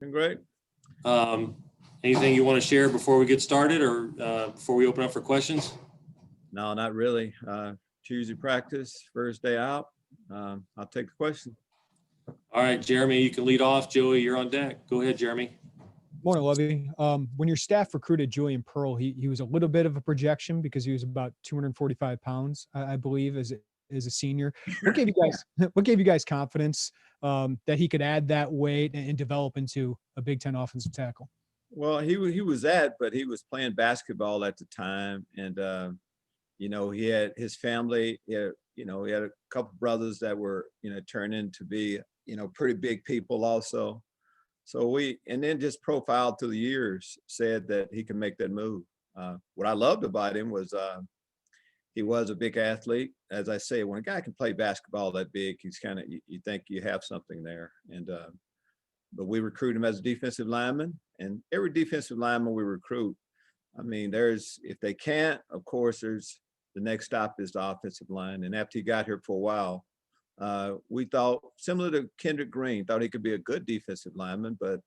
Been great. Anything you want to share before we get started or before we open up for questions? No, not really. Tuesday practice, first day out. I'll take the question. All right, Jeremy, you can lead off. Joey, you're on deck. Go ahead, Jeremy. Morning, Lovie. When your staff recruited Julian Pearl, he was a little bit of a projection because he was about 245 pounds, I believe, as a senior. What gave you guys confidence that he could add that weight and develop into a Big Ten offensive tackle? Well, he was but he was playing basketball at the time, and he had his family. He had a couple brothers that were turned into be pretty big people also. So then just profiled through the years said that he can make that move. What I loved about him was he was a big athlete. As I say, when a guy can play basketball that big, he's kind of, you think you have something there. And but we recruit him as a defensive lineman, and every defensive lineman we recruit, I mean, if they can't, of course, the next stop is the offensive line. And after he got here for a while, we thought, similar to Kendrick Green, thought he could be a good defensive lineman, but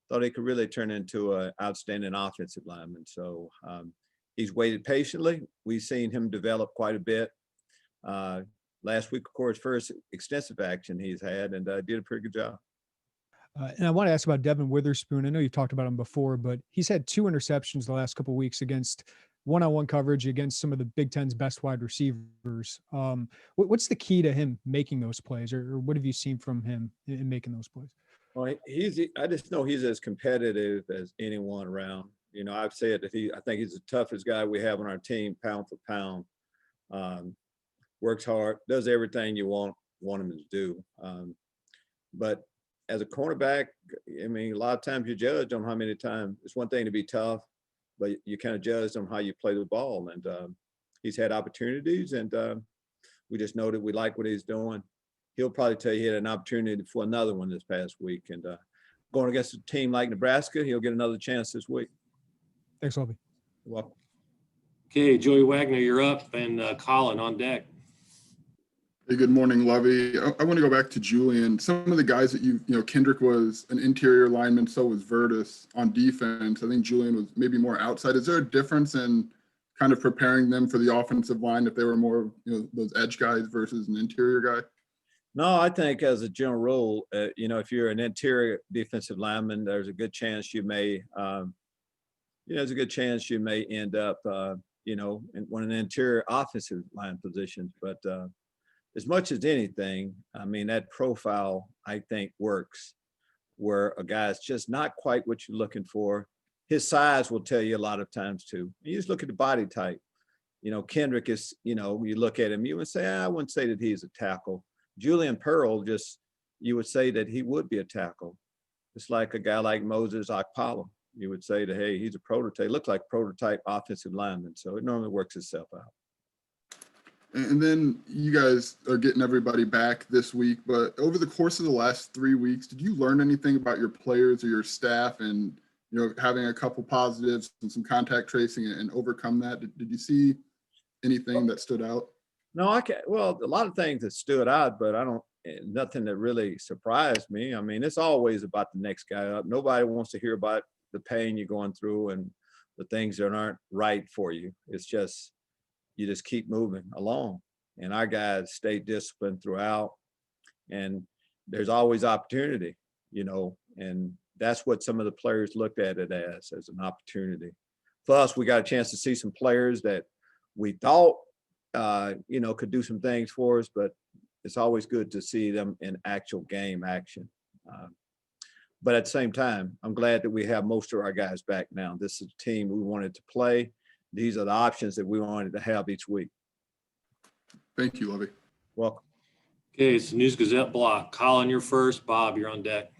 thought he could really turn into an outstanding offensive lineman. So he's waited patiently. We've seen him develop quite a bit. Last week, of course, first extensive action he's had, and did a pretty good job. And I want to ask about Devin Witherspoon. I know you've talked about him before, but he's had 2 interceptions the last couple of weeks against one-on-one coverage against some of the Big Ten's best wide receivers. What's the key to him making those plays, or what have you seen from him in making those plays? Well, I just know he's as competitive as anyone around. I've said that I think he's the toughest guy we have on our team, pound for pound. Works hard, does everything you want him to do. But as a cornerback, I mean, a lot of times you judge on how many times. It's one thing to be tough, but you kind of judge on how you play the ball. And he's had opportunities, and we just know that we like what he's doing. He'll probably tell you he had an opportunity for another one this past week. And going against a team like Nebraska, he'll get another chance this week. Thanks, Lovie. You're welcome. Okay, Joey Wagner, you're up, and Colin on deck. Hey, good morning, Lovie. I want to go back to Julian. Some of the guys that Kendrick was an interior lineman, so was Vertus on defense. I think Julian was maybe more outside. Is there a difference in kind of preparing them for the offensive line if they were more, those edge guys versus an interior guy? No, I think as a general rule, if you're an interior defensive lineman, there's a good chance you may, end up, in one of the interior offensive line positions. But as much as anything, I mean, that profile, I think, works where a guy's just not quite what you're looking for. His size will tell you a lot of times too. You just look at the body type. Kendrick is, you look at him, you would say, I wouldn't say that he's a tackle. Julian Pearl, you would say that he would be a tackle. It's like a guy like Moses Akpala. You would say that, hey, he's a prototype, looks like prototype offensive lineman. So it normally works itself out. And then you guys are getting everybody back this week, but over the course of the last 3 weeks, did you learn anything about your players or your staff and, having a couple positives and some contact tracing and overcome that? Did you see anything that stood out? No, well, a lot of things that stood out, but nothing that really surprised me. I mean, it's always about the next guy up. Nobody wants to hear about the pain you're going through and the things that aren't right for you. It's just, you just keep moving along. And our guys stay disciplined throughout. And there's always opportunity, and that's what some of the players looked at it as an opportunity. Plus, we got a chance to see some players that we thought, could do some things for us, but it's always good to see them in actual game action. But at the same time, I'm glad that we have most of our guys back now. This is a team we wanted to play. These are the options that we wanted to have each week. Thank you, Lovie. Welcome. Okay, it's the News Gazette block. Colin, you're first. Bob, you're on deck.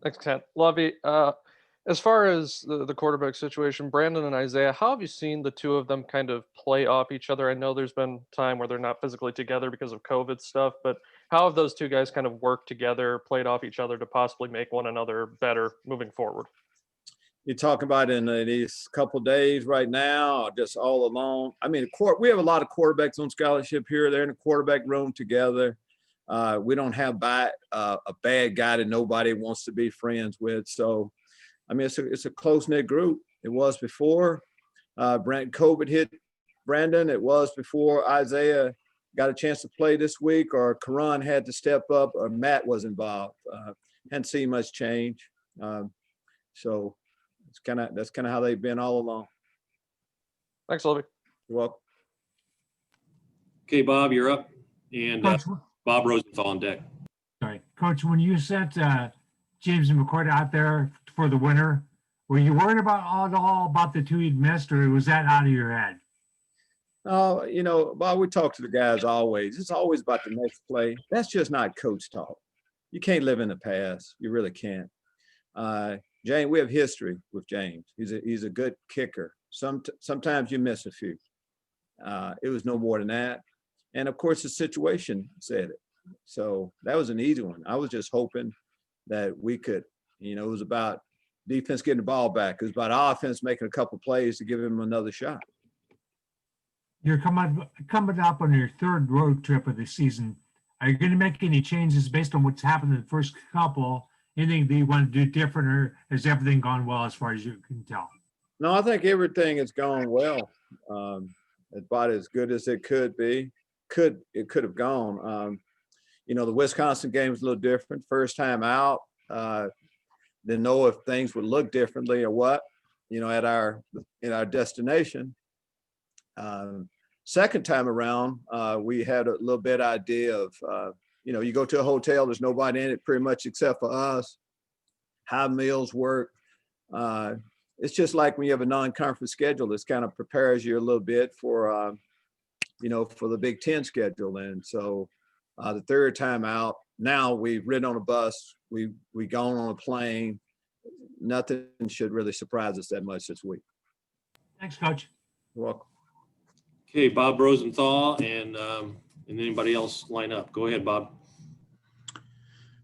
Thanks, Kent. Lovie, as far as the quarterback situation, Brandon and Isaiah, how have you seen the two of them kind of play off each other? I know there's been time where they're not physically together because of COVID stuff, but how have those two guys kind of worked together, played off each other to possibly make one another better moving forward? You talk about in these couple days right now, just all along. I mean, we have a lot of quarterbacks on scholarship here. They're in the quarterback room together. We don't have a bad guy that nobody wants to be friends with. So, I mean, it's a close-knit group. It was before COVID hit Brandon. It was before Isaiah got a chance to play this week, or Karan had to step up, or Matt was involved. Hadn't seen much change. So that's kind of how they've been all along. Thanks, Lovie. You're welcome. Okay, Bob, you're up. And Coach, Bob Rosenthal on deck. sorry, Coach, when you sent James and McCoy out there for the winter, were you worried about at all about the two you'd missed, or was that out of your head? Oh, you know, Bob, we talk to the guys always. It's always about the next play. That's just not coach talk. You can't live in the past. You really can't. James, we have history with James. He's a good kicker. Sometimes you miss a few. It was no more than that. And of course, the situation said it. So that was an easy one. I was just hoping that we could, you know, it was about defense getting the ball back. It was about offense making a couple plays to give him another shot. You're coming up on your third road trip of the season. Are you going to make any changes based on what's happened in the first couple? Anything that you want to do different, or has everything gone well as far as you can tell? No, I think everything has gone well. About as good as it could be. It could have gone. You know, the Wisconsin game was a little different. First time out, didn't know if things would look differently or what. You know, at our destination. Second time around, we had a little bit idea of, you know, you go to a hotel, there's nobody in it pretty much except for us. How meals work. It's just like when you have a non-conference schedule, this kind of prepares you a little bit for, you know, for the Big Ten schedule. And so the third time out, now we've ridden on a bus, we've gone on a plane. Nothing should really surprise us that much this week. Thanks, Coach. You're welcome. Okay, Bob Rosenthal and anybody else line up. Go ahead, Bob.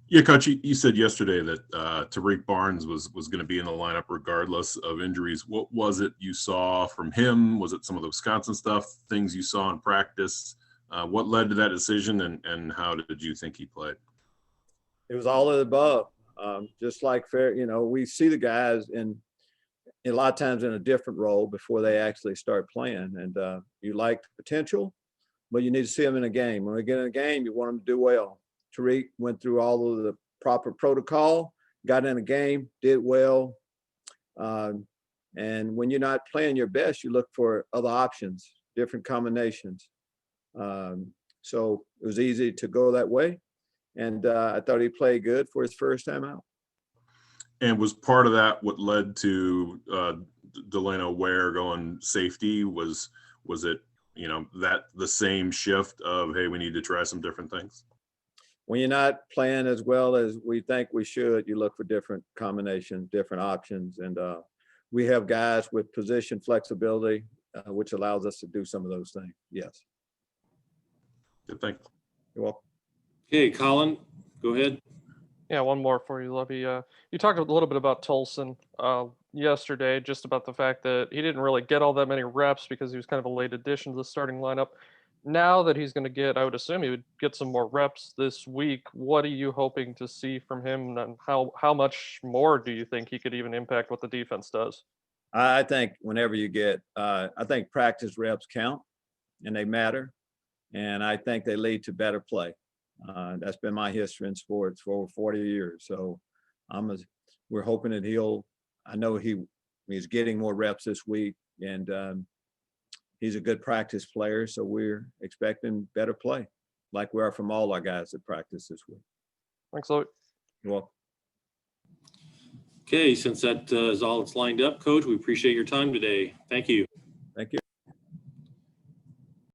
Yeah, Coach, you said yesterday that Tariq Barnes was going to be in the lineup regardless of injuries. What was it you saw from him? Was it some of the Wisconsin stuff, things you saw in practice? What led to that decision, and how did you think he played? It was all of the above. Just like fair, you know, we see the guys in a lot of times in a different role before they actually start playing. And you like the potential, but you need to see them in a game. When they get in a game, you want them to do well. Tariq went through all of the proper protocol, got in a game, did well. And when you're not playing your best, you look for other options, different combinations. So it was easy to go that way. And I thought he played good for his first time out. And was part of that what led to Delano Ware going safety? Was it, you know, that the same shift of, hey, we need to try some different things? When you're not playing as well as we think we should, you look for different combinations, different options. And we have guys with position flexibility, which allows us to do some of those things. Yes. Good, thanks. You're welcome. Okay, Colin, go ahead. Yeah, one more for you, Lovie. You talked a little bit about Tolson yesterday, just about the fact that he didn't really get all that many reps because he was kind of a late addition to the starting lineup. Now that he's going to get, I would assume he would get some more reps this week. What are you hoping to see from him, and how much more do you think he could even impact what the defense does? I think whenever you get, I think practice reps count and they matter. And I think they lead to better play. That's been my history in sports for over 40 years. So we're hoping that I know he's getting more reps this week, and he's a good practice player. So we're expecting better play like we are from all our guys that practice this week. Thanks, Lovie. You're welcome. Okay, since that is all that's lined up, Coach, we appreciate your time today. Thank you. Thank you.